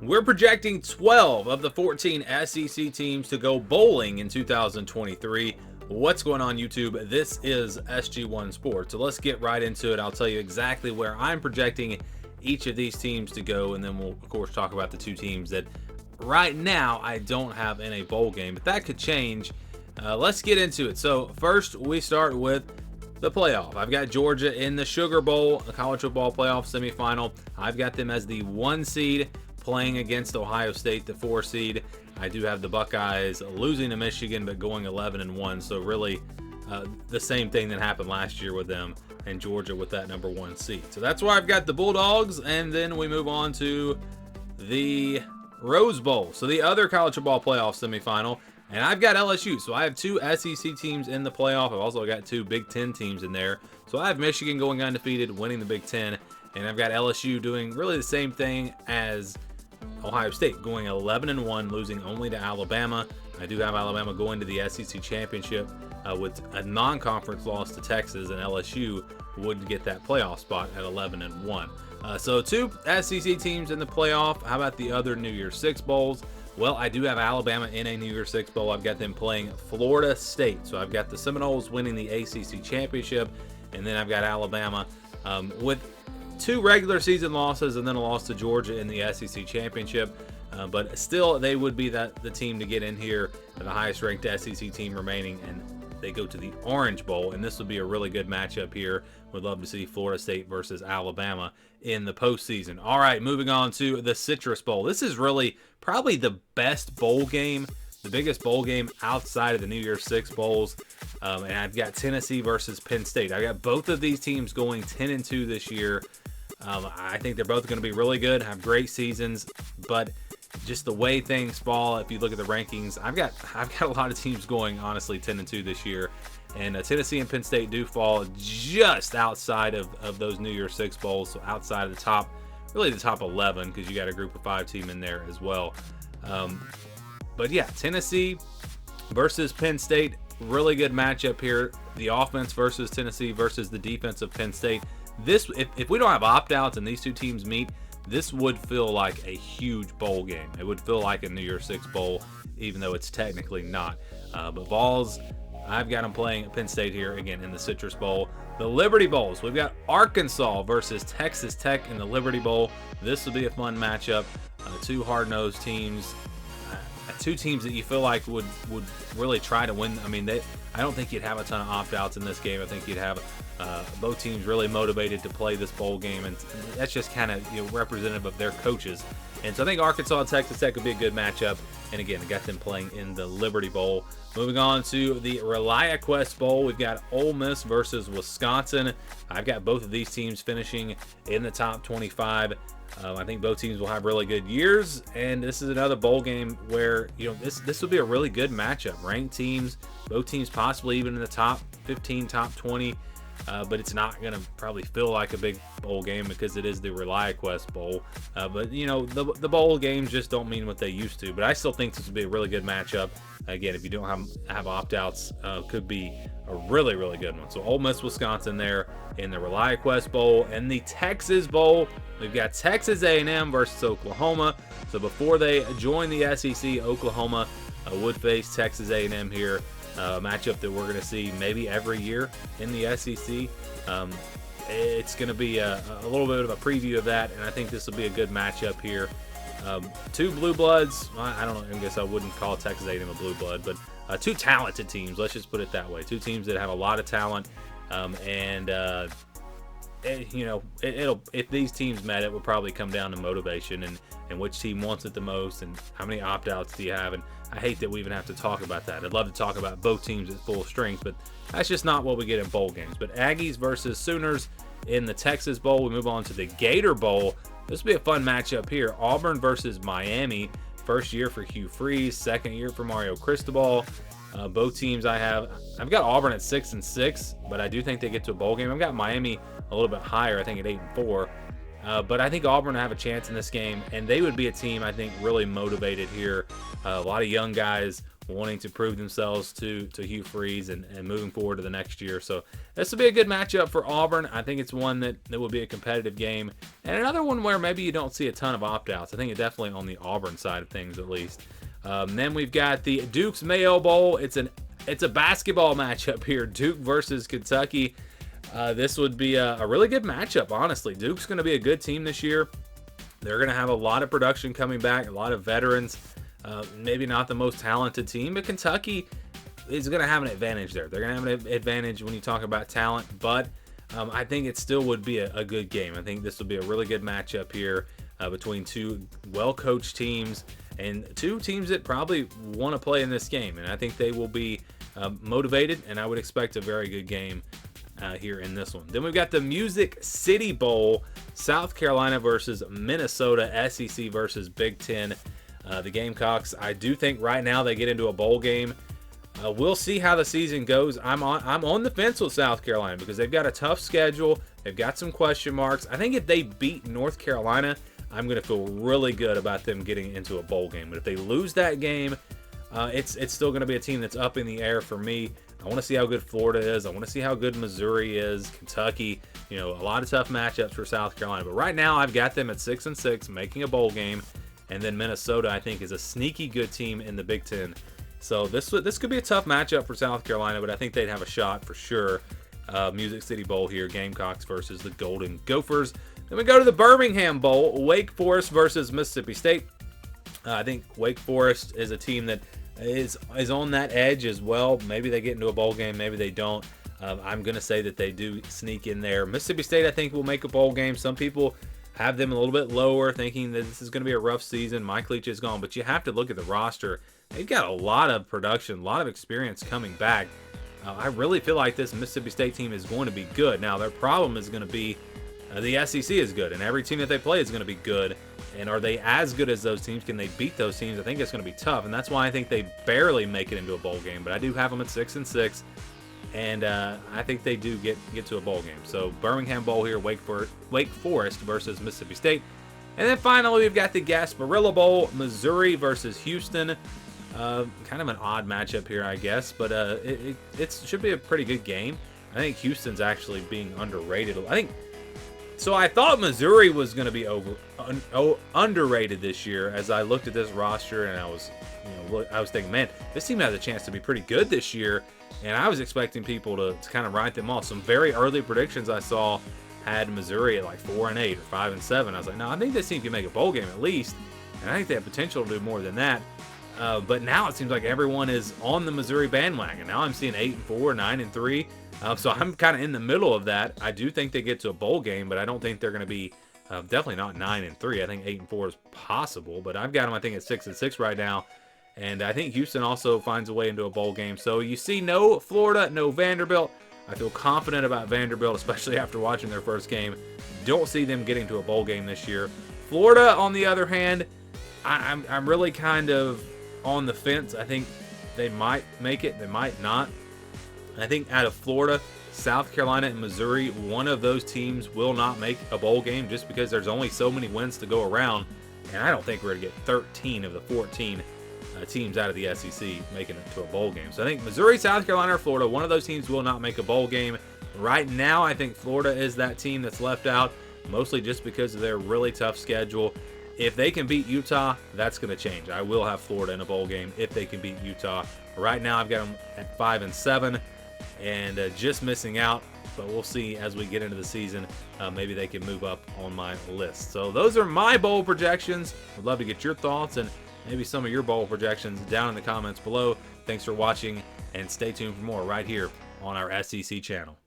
We're projecting 12 of the 14 SEC teams to go bowling in 2023. What's going on, YouTube? This is SG1 Sports. So let's get right into it. I'll tell you exactly where I'm projecting each of these teams to go, and then we'll, of course, talk about the two teams that right now I don't have in a bowl game, but that could change. Let's get into it. So first, we start with the playoff. I've got Georgia in the Sugar Bowl, the college football playoff semifinal. I've got them as the 1 seed playing against Ohio State, the 4 seed. I do have the Buckeyes losing to Michigan, but going 11-1. So really the same thing that happened last year with them and Georgia with that number 1 seed. So that's why I've got the Bulldogs. And then we move on to the Rose Bowl. So the other college football playoff semifinal. And I've got LSU. So I have 2 SEC teams in the playoff. I've also got 2 Big Ten teams in there. So I have Michigan going undefeated, winning the Big Ten. And I've got LSU doing really the same thing as Ohio State, going 11-1, losing only to Alabama. I do have Alabama going to the SEC championship with a non-conference loss to Texas, and LSU would get that playoff spot at 11-1. So 2 SEC teams in the playoff. How about the other New Year's Six bowls? Well, I do have Alabama in a New Year's Six bowl. I've got them playing Florida State. So I've got the Seminoles winning the ACC championship, and then I've got Alabama with 2 regular season losses and then a loss to Georgia in the SEC championship. But still, they would be the team to get in here, the highest ranked SEC team remaining, and they go to the Orange Bowl. And this would be a really good matchup here. Would love to see Florida State versus Alabama in the postseason. All right, moving on to the Citrus Bowl. This is really probably the best bowl game, the biggest bowl game outside of the New Year's Six bowls. And I've got Tennessee versus Penn State. I've got both of these teams going 10-2 this year. I think they're both going to be really good, have great seasons, but just the way things fall, if you look at the rankings, I've got a lot of teams going, honestly, 10-2 this year. And Tennessee and Penn State do fall just outside of those New Year's Six bowls, so outside of the top, really the top 11, because you got a group of 5 team in there as well. But yeah, Tennessee versus Penn State, really good matchup here. The offense versus Tennessee versus the defense of Penn State. This, if we don't have opt-outs and these 2 teams meet, this would feel like a huge bowl game. It would feel like a New Year's Six bowl, even though it's technically not. But Vols, I've got them playing at Penn State here, again, in the Citrus Bowl. The Liberty Bowls, we've got Arkansas versus Texas Tech in the Liberty Bowl. This will be a fun matchup. 2 hard-nosed teams. 2 teams that you feel like would really try to win. I mean, I don't think you'd have a ton of opt-outs in this game. I think you'd have both teams really motivated to play this bowl game, and that's just kind of representative of their coaches. And so I think Arkansas and Texas Tech would be a good matchup. And again, I got them playing in the Liberty Bowl. Moving on to the ReliaQuest Bowl, we've got Ole Miss versus Wisconsin. I've got both of these teams finishing in the top 25. I think both teams will have really good years, and this is another bowl game where this will be a really good matchup. Ranked teams, both teams possibly even in the top 15, top 20, but it's not going to probably feel like a big bowl game because it is the ReliaQuest Bowl. But the bowl games just don't mean what they used to. But I still think this will be a really good matchup. Again, if you don't have opt-outs, could be a really, really good one. So Ole Miss, Wisconsin there in the ReliaQuest Bowl. And the Texas Bowl, we've got Texas A&M versus Oklahoma. So before they join the SEC, Oklahoma would face Texas A&M here. A matchup that we're going to see maybe every year in the SEC. It's going to be a little bit of a preview of that, and I think this will be a good matchup here. 2 blue bloods. I don't know. I guess I wouldn't call Texas A&M a blue blood, but 2 talented teams. Let's just put it that way. 2 teams that have a lot of talent, if these teams met, it would probably come down to motivation and which team wants it the most and how many opt-outs do you have. And I hate that we even have to talk about that. I'd love to talk about both teams at full strength, but that's just not what we get in bowl games. But Aggies versus Sooners in the Texas Bowl. We move on to the Gator Bowl. This will be a fun matchup here. Auburn versus Miami. First year for Hugh Freeze, second year for Mario Cristobal. Both teams I've got Auburn at 6-6, but I do think they get to a bowl game. I've got Miami a little bit higher, I think at 8-4. But I think Auburn will have a chance in this game, and they would be a team I think really motivated here. A lot of young guys wanting to prove themselves to Hugh Freeze and moving forward to the next year. So this will be a good matchup for Auburn. I think it's one that will be a competitive game, and another one where maybe you don't see a ton of opt-outs. I think it's definitely on the Auburn side of things at least. Then we've got the Duke's Mayo Bowl. It's a basketball matchup here, Duke versus Kentucky. This would be a really good matchup, honestly. Duke's going to be a good team this year. They're going to have a lot of production coming back, a lot of veterans. Maybe not the most talented team, but Kentucky is going to have an advantage there. They're going to have an advantage when you talk about talent, but I think it still would be a good game. I think this will be a really good matchup here between two well-coached teams and two teams that probably want to play in this game, and I think they will be motivated, and I would expect a very good game here in this one. Then we've got the Music City Bowl, South Carolina versus Minnesota, SEC versus Big Ten. The Gamecocks, I do think right now they get into a bowl game. We'll see how the season goes. I'm on the fence with South Carolina because they've got a tough schedule. They've got some question marks. I think if they beat North Carolina, I'm going to feel really good about them getting into a bowl game. But if they lose that game, it's still going to be a team that's up in the air for me. I want to see how good Florida is. I want to see how good Missouri is, Kentucky. You know, a lot of tough matchups for South Carolina. But right now, I've got them at 6-6, making a bowl game. And then Minnesota, I think, is a sneaky good team in the Big Ten. So this could be a tough matchup for South Carolina, but I think they'd have a shot for sure. Music City Bowl here, Gamecocks versus the Golden Gophers. Then we go to the Birmingham Bowl, Wake Forest versus Mississippi State. I think Wake Forest is a team that is on that edge as well. Maybe they get into a bowl game, maybe they don't. I'm going to say that they do sneak in there. Mississippi State, I think, will make a bowl game. Some people have them a little bit lower, thinking that this is going to be a rough season. Mike Leach is gone, but you have to look at the roster. They've got a lot of production, a lot of experience coming back. I really feel like this Mississippi State team is going to be good. Now, their problem is going to be the SEC is good, and every team that they play is going to be good. And are they as good as those teams? Can they beat those teams? I think it's going to be tough, and that's why I think they barely make it into a bowl game. But I do have them at 6-6, and I think they do get to a bowl game. So Birmingham Bowl here, Wake Forest versus Mississippi State. And then finally, we've got the Gasparilla Bowl, Missouri versus Houston. Kind of an odd matchup here, I guess, but it should be a pretty good game. I think Houston's actually being underrated. I thought Missouri was going to be underrated this year as I looked at this roster, and I was thinking, man, this team has a chance to be pretty good this year, and I was expecting people to kind of write them off. Some very early predictions I saw had Missouri at like 4-8 or 5-7. I was like, no, I think this team can make a bowl game at least, and I think they have potential to do more than that. But now it seems like everyone is on the Missouri bandwagon. Now I'm seeing 8-4, 9-3. So I'm kind of in the middle of that. I do think they get to a bowl game, but I don't think they're going to be definitely not 9-3. I think 8-4 is possible, but I've got them, I think, at 6-6 right now. And I think Houston also finds a way into a bowl game. So you see no Florida, no Vanderbilt. I feel confident about Vanderbilt, especially after watching their first game. Don't see them getting to a bowl game this year. Florida, on the other hand, I'm really kind of on the fence. I think they might make it. They might not. I think out of Florida, South Carolina, and Missouri, one of those teams will not make a bowl game just because there's only so many wins to go around. And I don't think we're going to get 13 of the 14 teams out of the SEC making it to a bowl game. So I think Missouri, South Carolina, or Florida, one of those teams will not make a bowl game. Right now, I think Florida is that team that's left out, mostly just because of their really tough schedule. If they can beat Utah, that's going to change. I will have Florida in a bowl game if they can beat Utah. Right now, I've got them at 5-7 and just missing out. But we'll see as we get into the season. Maybe they can move up on my list. So those are my bowl projections. I'd love to get your thoughts and maybe some of your bowl projections down in the comments below. Thanks for watching, and stay tuned for more right here on our SEC channel.